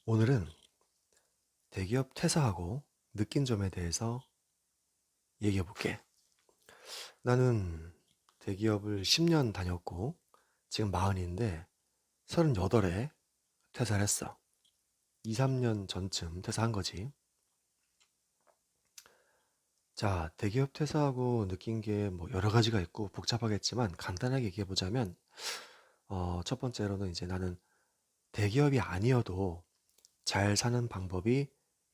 오늘은 대기업 퇴사하고 느낀 점에 대해서 얘기해 볼게. 나는 대기업을 10년 다녔고, 지금 40인데, 38에 퇴사를 했어. 2, 3년 전쯤 퇴사한 거지. 자, 대기업 퇴사하고 느낀 게 뭐 여러 가지가 있고 복잡하겠지만, 간단하게 얘기해 보자면, 첫 번째로는 이제 나는 대기업이 아니어도 잘 사는 방법이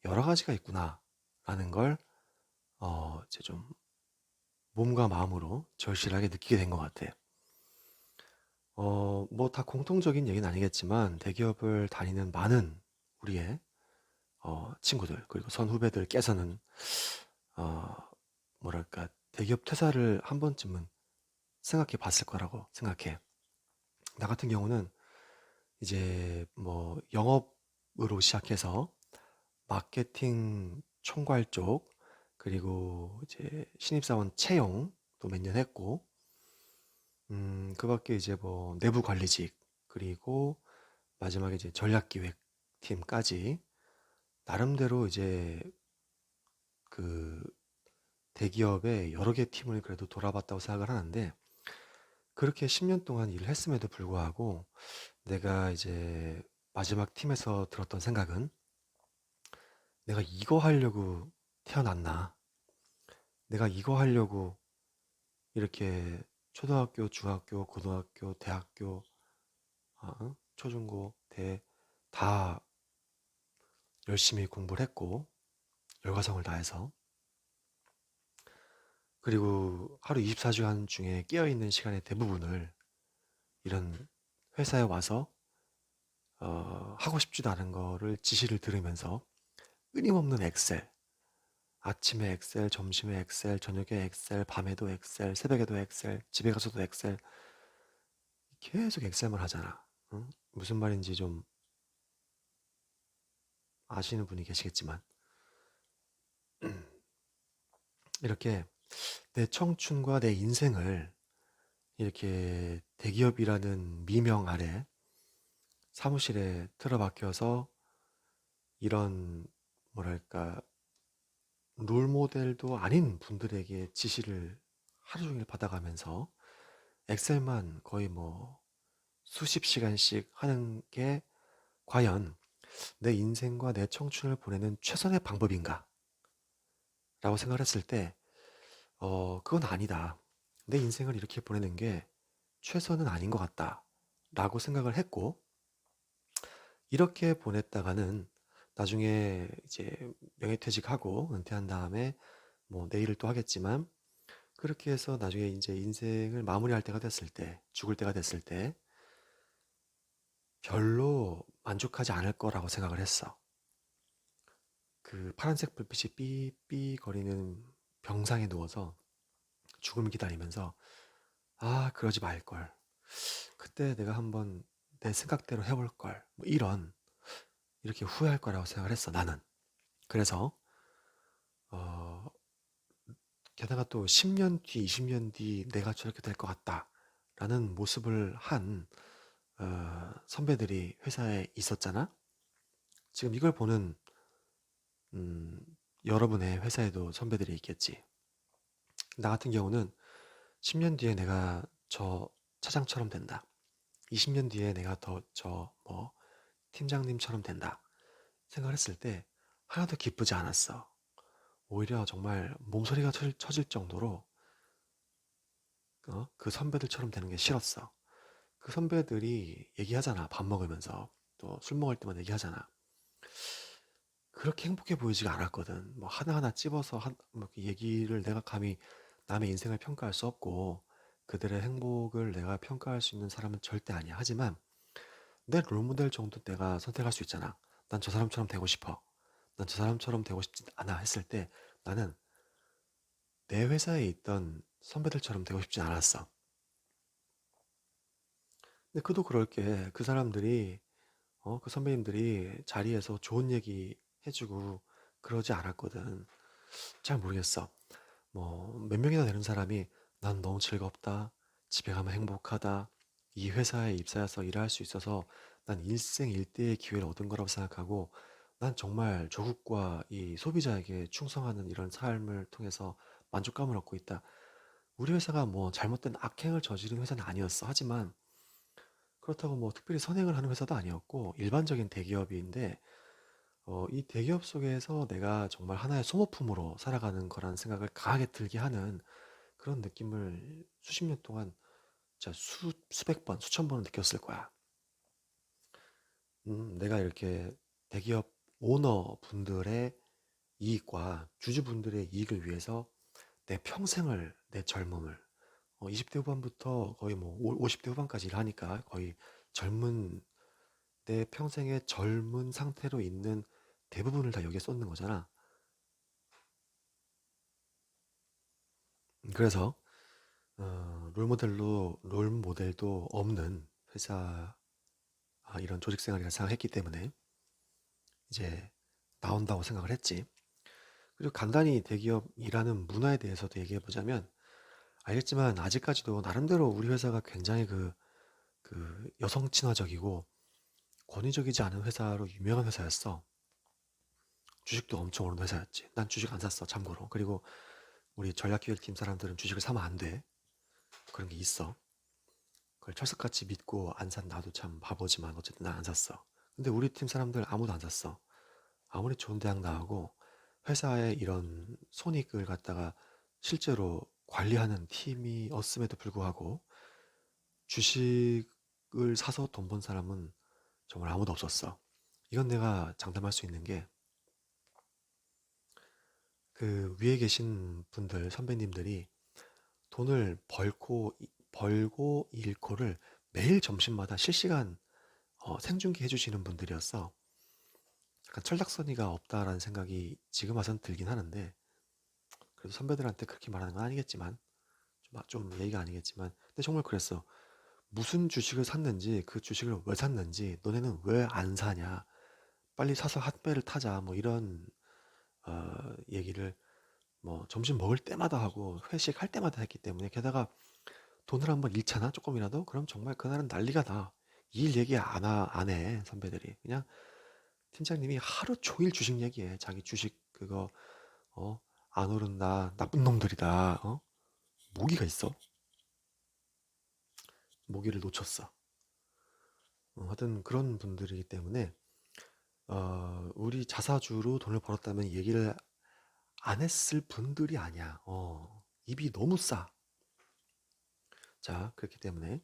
여러 가지가 있구나, 라는 걸, 이제 좀 몸과 마음으로 절실하게 느끼게 된 것 같아. 뭐 다 공통적인 얘기는 아니겠지만 대기업을 다니는 많은 우리의 친구들 그리고 선후배들께서는 어, 뭐랄까 대기업 퇴사를 한 번쯤은 생각해 봤을 거라고 생각해. 나 같은 경우는 이제 뭐 영업으로 시작해서 마케팅 총괄 쪽 그리고 이제 신입사원 채용도 몇 년 했고 그 밖에 이제 뭐 내부 관리직, 그리고 마지막에 이제 전략기획팀까지 나름대로 이제 그 대기업의 여러 개 팀을 그래도 돌아봤다고 생각을 하는데, 그렇게 10년 동안 일을 했음에도 불구하고 내가 이제 마지막 팀에서 들었던 생각은, 내가 이거 하려고 태어났나? 내가 이거 하려고 이렇게 초등학교, 중학교, 고등학교, 대학교, 초중고, 대 다 열심히 공부를 했고 열과성을 다해서, 그리고 하루 24시간 중에 깨어있는 시간의 대부분을 이런 회사에 와서 하고 싶지도 않은 거를 지시를 들으면서 끊임없는 엑셀, 아침에 엑셀, 점심에 엑셀, 저녁에 엑셀, 밤에도 엑셀, 새벽에도 엑셀, 집에 가서도 엑셀, 계속 엑셀만 하잖아. 응? 무슨 말인지 좀 아시는 분이 계시겠지만, 이렇게 내 청춘과 내 인생을 이렇게 대기업이라는 미명 아래 사무실에 틀어박혀서 이런 뭐랄까 롤모델도 아닌 분들에게 지시를 하루 종일 받아가면서 엑셀만 거의 뭐 수십 시간씩 하는 게 과연 내 인생과 내 청춘을 보내는 최선의 방법인가? 라고 생각을 했을 때, 그건 아니다. 내 인생을 이렇게 보내는 게 최선은 아닌 것 같다. 라고 생각을 했고, 이렇게 보냈다가는 나중에 이제 명예퇴직하고 은퇴한 다음에 뭐 내 일을 또 하겠지만, 그렇게 해서 나중에 이제 인생을 마무리할 때가 됐을 때, 죽을 때가 됐을 때 별로 만족하지 않을 거라고 생각을 했어. 그 파란색 불빛이 삐삐 거리는 병상에 누워서 죽음을 기다리면서, 아, 그러지 말걸. 그때 내가 한번 내 생각대로 해볼 걸. 뭐 이렇게 후회할 거라고 생각을 했어, 나는. 그래서 어, 게다가 또 10년 뒤, 20년 뒤 내가 저렇게 될 것 같다. 라는 모습을 한 선배들이 회사에 있었잖아. 지금 이걸 보는 음, 여러분의 회사에도 선배들이 있겠지. 나 같은 경우는 10년 뒤에 내가 저 차장처럼 된다. 20년 뒤에 내가 더 저 뭐 팀장님처럼 된다. 생각을 했을 때 하나도 기쁘지 않았어. 오히려 정말 몸소리가 쳐질 정도로 그 선배들처럼 되는 게 싫었어. 그 선배들이 얘기하잖아. 밥 먹으면서. 또 술 먹을 때만 얘기하잖아. 그렇게 행복해 보이지가 않았거든. 뭐 하나하나 찝어서 뭐 이렇게 얘기를 내가 감히 남의 인생을 평가할 수 없고 그들의 행복을 내가 평가할 수 있는 사람은 절대 아니야. 하지만 내 롤모델 정도 내가 선택할 수 있잖아. 난 저 사람처럼 되고 싶어. 난 저 사람처럼 되고 싶지 않아 했을 때 나는 내 회사에 있던 선배들처럼 되고 싶지 않았어. 근데 그도 그럴 게 그 사람들이 그 선배님들이 자리에서 좋은 얘기 해주고 그러지 않았거든. 잘 모르겠어. 뭐 몇 명이나 되는 사람이 난 너무 즐겁다. 집에 가면 행복하다. 이 회사에 입사해서 일할 수 있어서 난 일생일대의 기회를 얻은 거라고 생각하고 난 정말 조국과 이 소비자에게 충성하는 이런 삶을 통해서 만족감을 얻고 있다. 우리 회사가 뭐 잘못된 악행을 저지른 회사는 아니었어. 하지만 그렇다고 뭐 특별히 선행을 하는 회사도 아니었고 일반적인 대기업인데 이 대기업 속에서 내가 정말 하나의 소모품으로 살아가는 거라는 생각을 강하게 들게 하는 그런 느낌을 수십 년 동안 진짜 수백 번, 수천 번은 느꼈을 거야. 내가 이렇게 대기업 오너 분들의 이익과 주주분들의 이익을 위해서 내 평생을, 내 젊음을, 20대 후반부터 거의 뭐 50대 후반까지 일하니까 거의 젊은, 내 평생의 젊은 상태로 있는 대부분을 다 여기에 쏟는 거잖아. 그래서, 롤 모델도 없는 회사, 이런 조직 생활이라 생각했기 때문에 이제 나온다고 생각을 했지. 그리고 간단히 대기업 일하는 문화에 대해서도 얘기해 보자면, 알겠지만 아직까지도 나름대로 우리 회사가 굉장히 그 여성 친화적이고 권위적이지 않은 회사로 유명한 회사였어. 주식도 엄청 오른 회사였지. 난 주식 안 샀어, 참고로. 그리고 우리 전략기획팀 사람들은 주식을 사면 안 돼. 그런 게 있어. 그걸 철석같이 믿고 안 산 나도 참 바보지만 어쨌든 난 안 샀어. 근데 우리 팀 사람들 아무도 안 샀어. 아무리 좋은 대학 나오고 회사의 이런 손익을 갖다가 실제로 관리하는 팀이었음에도 불구하고 주식을 사서 돈 번 사람은 정말 아무도 없었어. 이건 내가 장담할 수 있는 게 그 위에 계신 분들, 선배님들이 돈을 벌고 잃고를 매일 점심마다 실시간 생중계 해주시는 분들이었어. 약간 철딱서니가 없다라는 생각이 지금 와선 들긴 하는데, 그래도 선배들한테 그렇게 말하는 건 아니겠지만, 좀 예의가 아니겠지만, 근데 정말 그랬어. 무슨 주식을 샀는지, 그 주식을 왜 샀는지, 너네는 왜 안 사냐, 빨리 사서 핫배를 타자, 뭐 이런 얘기를 뭐 점심 먹을 때마다 하고 회식할 때마다 했기 때문에, 게다가 돈을 한번 잃잖아, 조금이라도. 그럼 정말 그날은 난리가 나. 일 얘기 안 해, 선배들이. 그냥 팀장님이 하루 종일 주식 얘기해. 자기 주식 그거 어, 안 오른다, 나쁜 놈들이다. 모기가 있어. 모기를 놓쳤어. 하여튼 그런 분들이기 때문에 우리 자사주로 돈을 벌었다면 얘기를 안 했을 분들이 아니야. 입이 너무 싸. 자, 그렇기 때문에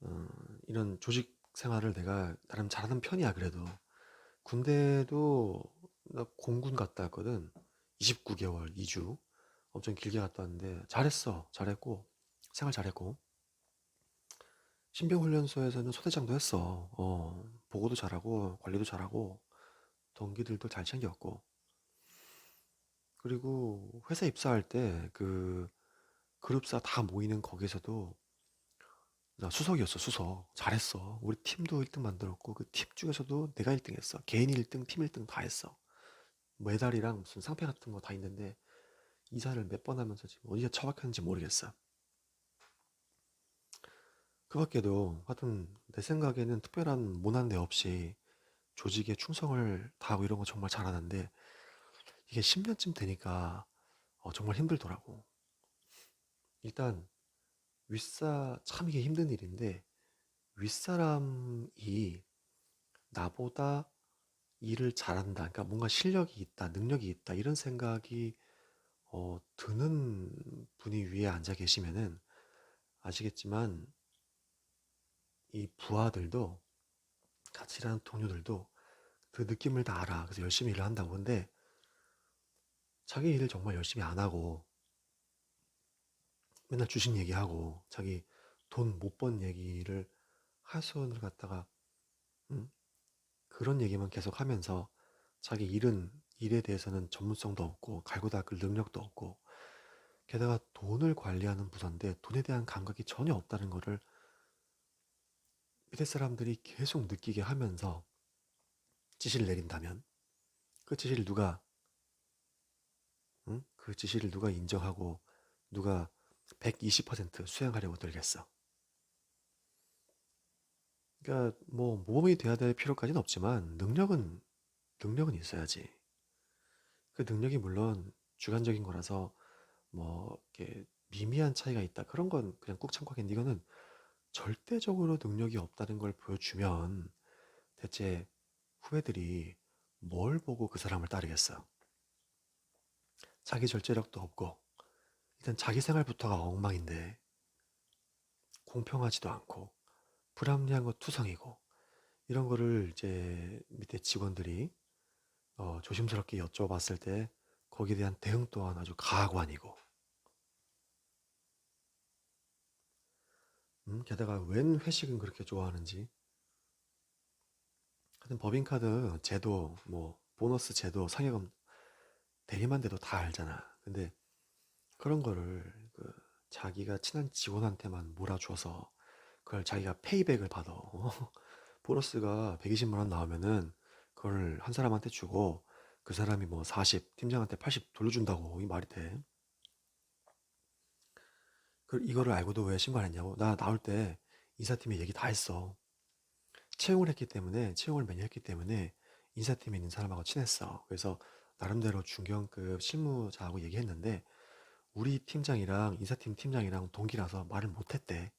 어, 이런 조직 생활을 내가 나름 잘하는 편이야. 그래도 군대도 나 공군 갔다 왔거든. 29개월 2주 엄청 길게 갔다 왔는데 잘했어. 잘했고 생활 잘했고 신병훈련소에서는 소대장도 했어. 보고도 잘하고 관리도 잘하고 동기들도 잘 챙겼고, 그리고 회사 입사할 때 그 그룹사 다 모이는 거기서도 나 수석이었어. 수석 잘했어. 우리 팀도 1등 만들었고 그 팀 중에서도 내가 1등 했어. 개인 1등 팀 1등 다 했어. 메달이랑 무슨 상패 같은 거 다 있는데 이사를 몇 번 하면서 지금 어디가 처박혔는지 모르겠어. 그 밖에도 하여튼 내 생각에는 특별한 모난내 없이 조직에 충성을 다하고 이런 거 정말 잘하는데, 이게 10년쯤 되니까 정말 힘들더라고. 일단 참 이게 힘든 일인데, 윗사람이 나보다 일을 잘한다, 그러니까 뭔가 실력이 있다, 능력이 있다, 이런 생각이 드는 분이 위에 앉아 계시면은 아시겠지만 이 부하들도, 같이 일하는 동료들도 그 느낌을 다 알아. 그래서 열심히 일을 한다고. 근데 자기 일을 정말 열심히 안 하고 맨날 주식 얘기하고 자기 돈 못 번 얘기를 하소연을 갖다가, 음? 그런 얘기만 계속 하면서 자기 일에 대해서는 전문성도 없고 갈고 닦을 능력도 없고, 게다가 돈을 관리하는 부서인데 돈에 대한 감각이 전혀 없다는 거를 밑에 사람들이 계속 느끼게 하면서 지시를 내린다면, 그 지시를 누가 그 지시를 누가 인정하고 누가 120% 수행하려고 들겠어. 그러니까 뭐 모범이 돼야 될 필요까지는 없지만 능력은 있어야지. 그 능력이 물론 주관적인 거라서 뭐 이렇게 미미한 차이가 있다. 그런 건 그냥 꾹 참고 하겠는데 이거는 절대적으로 능력이 없다는 걸 보여주면 대체 후배들이 뭘 보고 그 사람을 따르겠어? 자기 절제력도 없고 일단 자기 생활부터가 엉망인데 공평하지도 않고 불합리한 거 투성이고 이런 거를 이제 밑에 직원들이 조심스럽게 여쭤봤을 때 거기에 대한 대응 또한 아주 가관이고 게다가 웬 회식은 그렇게 좋아하는지 하여튼 법인카드 제도 뭐 보너스 제도 상여금 대리만 돼도 다 알잖아. 근데 그런 거를 그 자기가 친한 직원한테만 몰아줘서 그걸 자기가 페이백을 받아. 보너스가 120만 원 나오면은 그걸 한 사람한테 주고 그 사람이 뭐 40, 팀장한테 80 돌려준다고. 이 말이 돼? 이거를 알고도 왜 신고 안 했냐고. 나 나올 때 인사팀에 얘기 다 했어. 채용을 매년 했기 때문에 인사팀에 있는 사람하고 친했어. 그래서 나름대로 중견급 실무자하고 얘기했는데 우리 팀장이랑 인사팀 팀장이랑 동기라서 말을 못했대.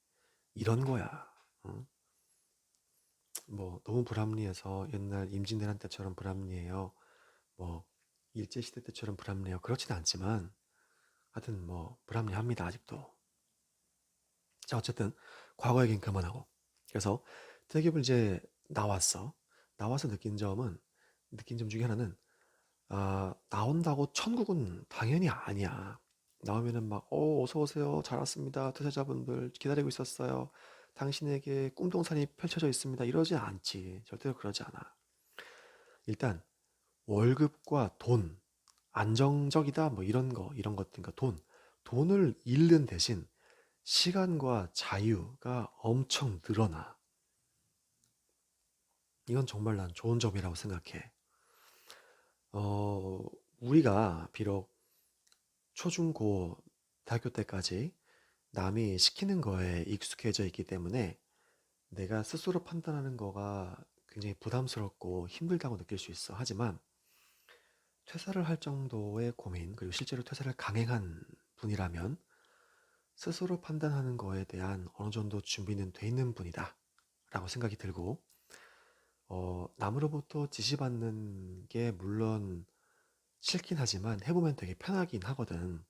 이런 거야. 응? 뭐 너무 불합리해서 옛날 임진왜란 때처럼 불합리해요. 뭐 일제시대 때처럼 불합리해요. 그렇진 않지만 하여튼 뭐 불합리합니다. 아직도. 자 어쨌든 과거 얘기는 그만하고 그래서 대기업을 이제 나왔어. 나와서 느낀 점 중에 하나는 나온다고 천국은 당연히 아니야. 나오면은 막 어서 오세요. 잘 왔습니다. 투자자분들 기다리고 있었어요. 당신에게 꿈동산이 펼쳐져 있습니다. 이러지 않지. 절대로 그러지 않아. 일단 월급과 돈, 안정적이다 뭐 이런 것 그러니까 돈을 잃는 대신 시간과 자유가 엄청 늘어나. 이건 정말 난 좋은 점이라고 생각해. 어, 우리가 비록 초중고 대학교 때까지 남이 시키는 거에 익숙해져 있기 때문에 내가 스스로 판단하는 거가 굉장히 부담스럽고 힘들다고 느낄 수 있어. 하지만 퇴사를 할 정도의 고민, 그리고 실제로 퇴사를 강행한 분이라면 스스로 판단하는 거에 대한 어느 정도 준비는 돼 있는 분이다. 라고 생각이 들고, 남으로부터 지시받는 게 물론 싫긴 하지만 해보면 되게 편하긴 하거든.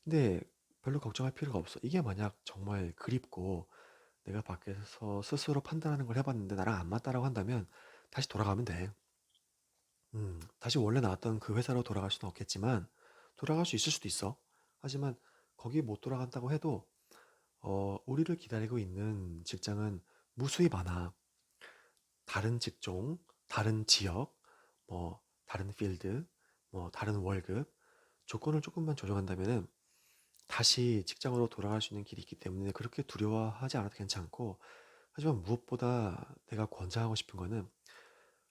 근데 별로 걱정할 필요가 없어. 이게 만약 정말 그립고 내가 밖에서 스스로 판단하는 걸 해봤는데 나랑 안 맞다라고 한다면 다시 돌아가면 돼. 다시 원래 나왔던 그 회사로 돌아갈 수는 없겠지만 돌아갈 수 있을 수도 있어. 하지만 거기 못 돌아간다고 해도 우리를 기다리고 있는 직장은 무수히 많아. 다른 직종, 다른 지역, 뭐 다른 필드, 뭐 다른 월급, 조건을 조금만 조정한다면은 다시 직장으로 돌아갈 수 있는 길이 있기 때문에 그렇게 두려워하지 않아도 괜찮고, 하지만 무엇보다 내가 권장하고 싶은 거는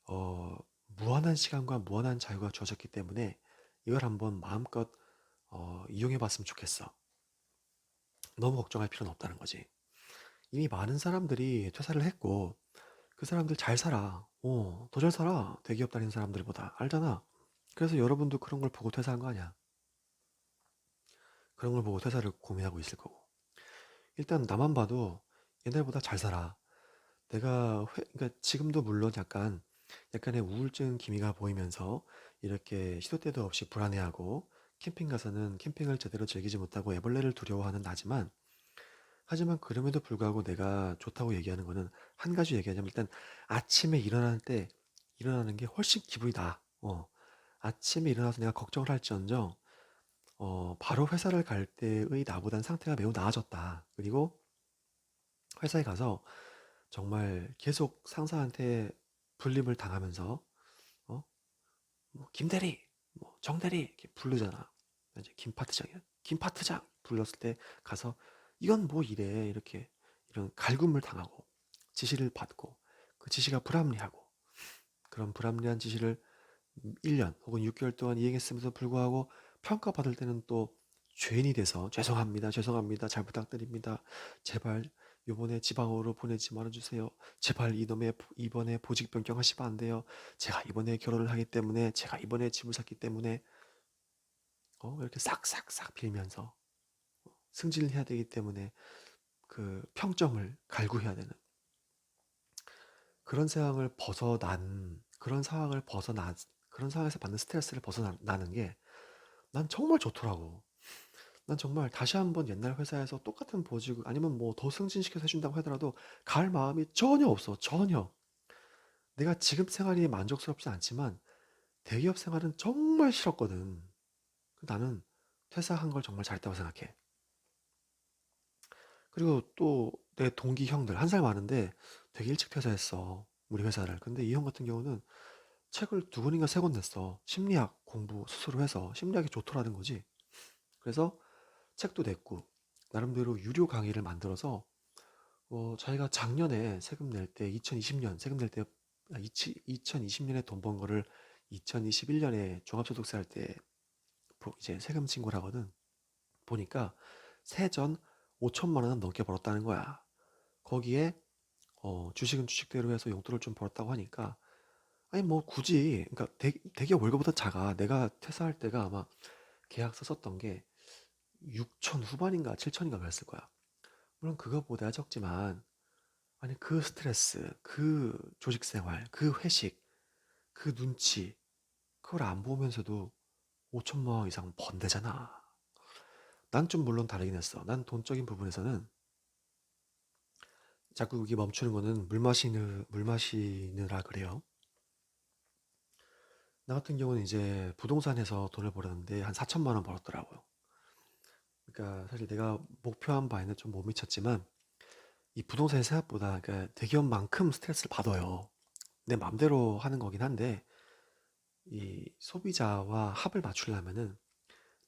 어, 무한한 시간과 무한한 자유가 주어졌기 때문에 이걸 한번 마음껏 이용해 봤으면 좋겠어. 너무 걱정할 필요는 없다는 거지. 이미 많은 사람들이 퇴사를 했고 그 사람들 잘 살아. 더 잘 살아. 대기업 다니는 사람들보다. 알잖아. 그래서 여러분도 그런 걸 보고 퇴사한 거 아니야. 그런 걸 보고 퇴사를 고민하고 있을 거고. 일단 나만 봐도 옛날보다 잘 살아. 그러니까 지금도 물론 약간의 우울증 기미가 보이면서 이렇게 시도 때도 없이 불안해하고 캠핑 가서는 캠핑을 제대로 즐기지 못하고 애벌레를 두려워하는 나지만 하지만 그럼에도 불구하고 내가 좋다고 얘기하는 거는 한 가지 얘기하자면 일단 아침에 일어나는 게 훨씬 기분이 나아. 아침에 일어나서 내가 걱정을 할지언정 바로 회사를 갈 때의 나보단 상태가 매우 나아졌다. 그리고 회사에 가서 정말 계속 상사한테 불림을 당하면서 어? 뭐 김대리, 뭐 정대리 이렇게 부르잖아. 이제 김 파트장 불렀을 때 가서 이건 뭐 이래 이렇게 이런 갈굼을 당하고 지시를 받고 그 지시가 불합리하고 그런 불합리한 지시를 1년 혹은 6개월 동안 이행했음에도 불구하고 평가받을 때는 또 죄인이 돼서 죄송합니다, 죄송합니다, 잘 부탁드립니다, 제발 요번에 지방으로 보내지 말아주세요. 제발 이번에 보직 변경하시면 안 돼요. 제가 이번에 결혼을 하기 때문에, 제가 이번에 집을 샀기 때문에, 이렇게 싹싹싹 빌면서 승진을 해야 되기 때문에 그 평점을 갈구해야 되는 그런 상황에서 받는 스트레스를 벗어나는 게 난 정말 좋더라고. 난 정말 다시 한번 옛날 회사에서 똑같은 보직 아니면 뭐 더 승진시켜서 해준다고 하더라도 갈 마음이 전혀 없어. 전혀. 내가 지금 생활이 만족스럽진 않지만 대기업 생활은 정말 싫었거든. 나는 퇴사한 걸 정말 잘했다고 생각해. 그리고 또 내 동기 형들 한 살 많은데 되게 일찍 퇴사했어. 우리 회사를. 근데 이 형 같은 경우는 책을 두 권인가 세 권 냈어. 심리학 공부 스스로 해서 심리학이 좋더라는 거지. 그래서 책도 냈고 나름대로 유료 강의를 만들어서 자기가 작년에 세금 낼 때 2020년 세금 낼 때 2020년에 돈 번 거를 2021년에 종합소득세 할 때 이제 세금 신고를 하거든. 보니까 세전 5천만 원은 넘게 벌었다는 거야. 거기에 주식은 주식대로 해서 용돈을 좀 벌었다고 하니까 아니 뭐 굳이 그러니까 대기업 월급보다 작아. 내가 퇴사할 때가 아마 계약서 썼던 게 6천 후반인가 7천인가 그랬을 거야. 물론 그거보다 적지만 아니 그 스트레스, 그 조직 생활, 그 회식, 그 눈치 그걸 안 보면서도 5천만 원 이상 번대잖아. 난 좀 물론 다르긴 했어. 난 돈적인 부분에서는 자꾸 이게 멈추는 거는 물 마시느라 그래요. 나 같은 경우는 이제 부동산에서 돈을 벌었는데 한 4천만 원 벌었더라고요. 그러니까 사실 내가 목표한 바에는 좀 못 미쳤지만 이 부동산이 생각보다 그러니까 대기업만큼 스트레스를 받아요. 내 맘대로 하는 거긴 한데 이 소비자와 합을 맞추려면은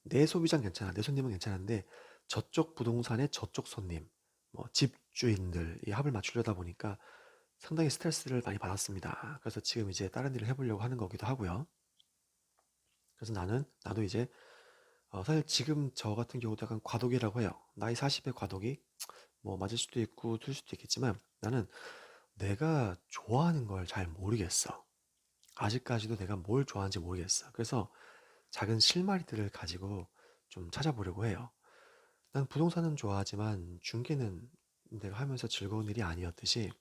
내 소비자는 괜찮아, 내 손님은 괜찮은데 저쪽 부동산의 저쪽 손님, 뭐 집주인들 이 합을 맞추려다 보니까 상당히 스트레스를 많이 받았습니다. 그래서 지금 이제 다른 일을 해보려고 하는 거기도 하고요. 그래서 나도 이제 사실 지금 저 같은 경우도 약간 과도기라고 해요. 나이 40의 과도기 뭐 맞을 수도 있고 틀릴 수도 있겠지만 나는 내가 좋아하는 걸 잘 모르겠어. 아직까지도 내가 뭘 좋아하는지 모르겠어. 그래서 작은 실마리들을 가지고 좀 찾아보려고 해요. 난 부동산은 좋아하지만 중개는 내가 하면서 즐거운 일이 아니었듯이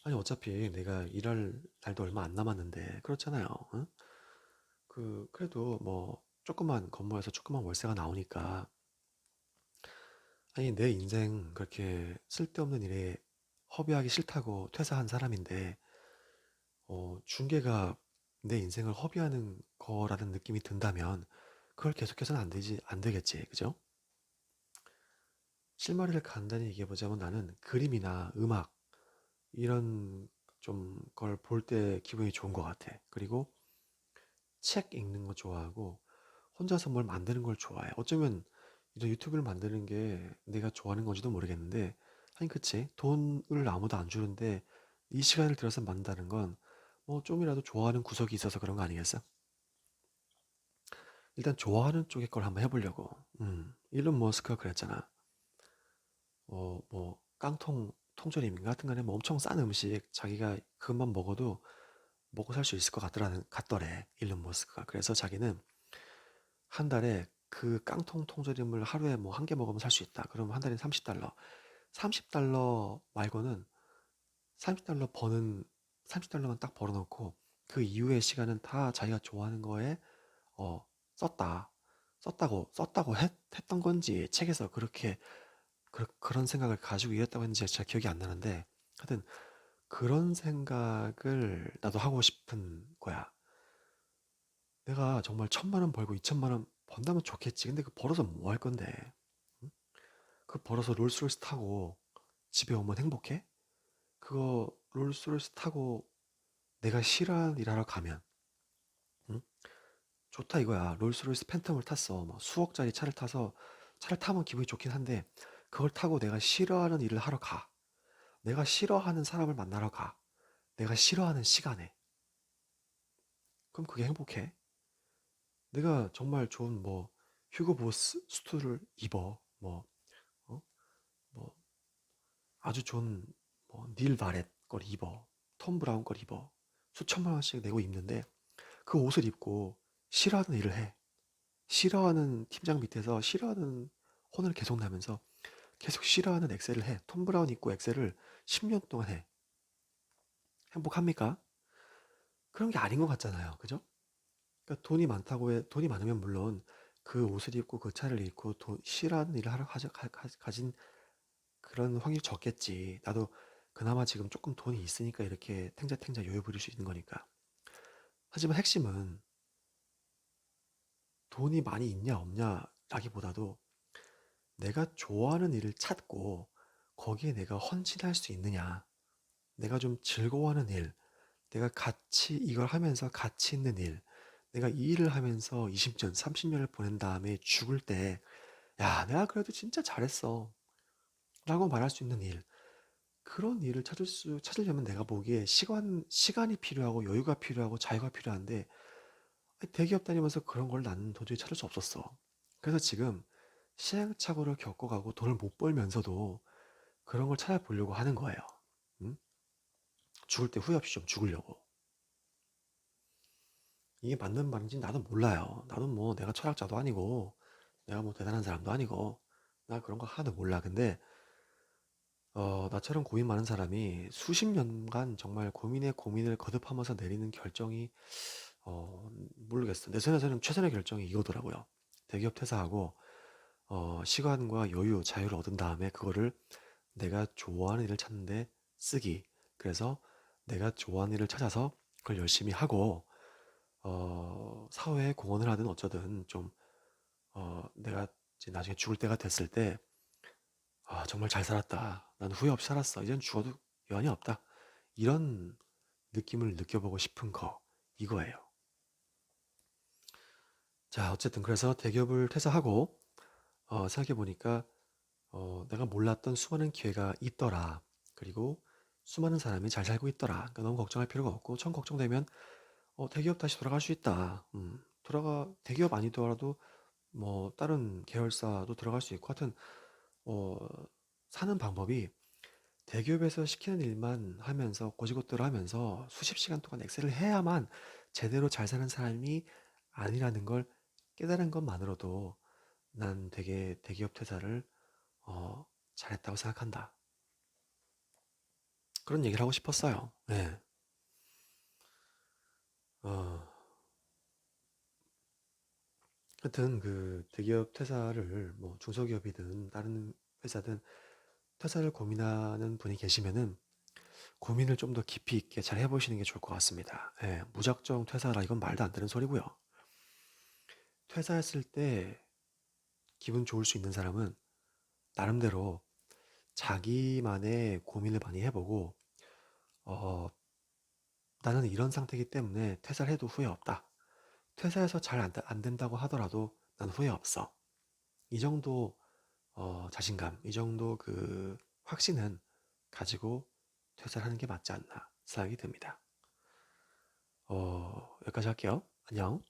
아니 어차피 내가 일할 날도 얼마 안 남았는데 그렇잖아요. 응? 그래도 뭐 조그만 건물에서 조그만 월세가 나오니까 아니 내 인생 그렇게 쓸데없는 일에 허비하기 싫다고 퇴사한 사람인데 중개가 내 인생을 허비하는 거라는 느낌이 든다면 그걸 계속해서는 안 되겠지, 그죠? 실마리를 간단히 얘기해보자면 나는 그림이나 음악 이런 좀 걸 볼 때 기분이 좋은 것 같아. 그리고 책 읽는 거 좋아하고 혼자서 뭘 만드는 걸 좋아해. 어쩌면 이런 유튜브를 만드는 게 내가 좋아하는 건지도 모르겠는데 아니 그치 돈을 아무도 안 주는데 이 시간을 들여서 만든다는 건 뭐 좀이라도 좋아하는 구석이 있어서 그런 거 아니겠어? 일단 좋아하는 쪽의 걸 한번 해보려고. 일론 머스크가 그랬잖아. 뭐 깡통 통조림인가 하여튼 간에 뭐 엄청 싼 음식 자기가 그것만 먹어도 먹고 살 수 있을 것 같더래 일론 머스크가. 그래서 자기는 한 달에 그 깡통 통조림을 하루에 뭐 한 개 먹으면 살 수 있다. 그러면 한 달에 30달러. 30달러 말고는 30달러 버는 30달러만 딱 벌어놓고 그 이후의 시간은 다 자기가 좋아하는 거에 어 썼다. 썼다고 했던 건지 책에서 그런 생각을 가지고 일했다고 했는지 잘 기억이 안 나는데 하여튼 그런 생각을 나도 하고 싶은 거야. 내가 정말 1,000만 원 벌고 2천만 원 번다면 좋겠지. 근데 그 벌어서 뭐 할 건데? 응? 그 벌어서 롤스로이스 타고 집에 오면 행복해? 그거 롤스로이스 타고 내가 싫어하는 일 하러 가면 응? 좋다 이거야. 롤스로이스 팬텀을 탔어. 뭐 수억짜리 차를 타서 차를 타면 기분이 좋긴 한데 그걸 타고 내가 싫어하는 일을 하러 가. 내가 싫어하는 사람을 만나러 가. 내가 싫어하는 시간에. 그럼 그게 행복해? 내가 정말 좋은 뭐 휴고 보스 수트를 입어. 뭐 어? 뭐 아주 좋은 뭐닐 바렛 걸 입어, 톰 브라운 걸 입어, 수천만 원씩 내고 입는데 그 옷을 입고 싫어하는 일을 해. 싫어하는 팀장 밑에서 싫어하는 혼을 계속 나면서 계속 싫어하는 엑셀을 해. 톰 브라운 입고 엑셀을 10년 동안 해. 행복합니까? 그런 게 아닌 것 같잖아요. 그죠? 그러니까 돈이 많으면 물론 그 옷을 입고 그 차를 입고 싫어하는 일을 하러 가진 그런 확률이 적겠지. 나도 그나마 지금 조금 돈이 있으니까 이렇게 탱자탱자 여유 부릴 수 있는 거니까. 하지만 핵심은 돈이 많이 있냐 없냐 라기보다도 내가 좋아하는 일을 찾고 거기에 내가 헌신할 수 있느냐. 내가 좀 즐거워하는 일, 내가 같이 이걸 하면서 가치 있는 일, 내가 이 일을 하면서 20년, 30년을 보낸 다음에 죽을 때, 야, 내가 그래도 진짜 잘했어. 라고 말할 수 있는 일. 그런 일을 찾으려면 내가 보기에 시간이 필요하고 여유가 필요하고 자유가 필요한데, 대기업 다니면서 그런 걸 나는 도저히 찾을 수 없었어. 그래서 지금 시행착오를 겪어가고 돈을 못 벌면서도 그런 걸 찾아보려고 하는 거예요. 응? 죽을 때 후회 없이 좀 죽으려고. 이게 맞는 말인지 나도 몰라요. 나도 뭐 내가 철학자도 아니고, 내가 뭐 대단한 사람도 아니고, 나 그런 거 하나도 몰라. 근데, 나처럼 고민 많은 사람이 수십 년간 정말 고민에 고민을 거듭하면서 내리는 결정이, 모르겠어. 내 생각에는 최선의 결정이 이거더라고요. 대기업 퇴사하고, 시간과 여유, 자유를 얻은 다음에 그거를 내가 좋아하는 일을 찾는데 쓰기. 그래서 내가 좋아하는 일을 찾아서 그걸 열심히 하고, 사회에 공헌을 하든 어쩌든 좀, 내가 이제 나중에 죽을 때가 됐을 때, 아, 정말 잘 살았다. 난 후회 없이 살았어. 이젠 죽어도 여한이 없다. 이런 느낌을 느껴보고 싶은 거, 이거예요. 자, 어쨌든 그래서 대기업을 퇴사하고, 생각해보니까, 내가 몰랐던 수많은 기회가 있더라. 그리고 수많은 사람이 잘 살고 있더라. 그러니까 너무 걱정할 필요가 없고, 처음 걱정되면, 대기업 다시 돌아갈 수 있다. 대기업 아니더라도 뭐 다른 계열사도 들어갈 수 있고 하여튼 어, 사는 방법이 대기업에서 시키는 일만 하면서 고지고대로 하면서 수십 시간 동안 엑셀을 해야만 제대로 잘 사는 사람이 아니라는 걸 깨달은 것만으로도 난 되게 대기업 퇴사를 어, 잘했다고 생각한다. 그런 얘기를 하고 싶었어요. 네. 어, 하여튼 그 대기업 퇴사를 뭐 중소기업이든 다른 회사든 퇴사를 고민하는 분이 계시면은 고민을 좀 더 깊이 있게 잘 해보시는 게 좋을 것 같습니다. 예, 무작정 퇴사라 이건 말도 안 되는 소리고요. 퇴사했을 때 기분 좋을 수 있는 사람은 나름대로 자기만의 고민을 많이 해보고 어, 나는 이런 상태이기 때문에 퇴사를 해도 후회 없다. 퇴사해서 잘 안 된다고 하더라도 난 후회 없어. 이 정도 자신감, 이 정도 그 확신은 가지고 퇴사를 하는 게 맞지 않나 생각이 듭니다. 여기까지 할게요. 안녕.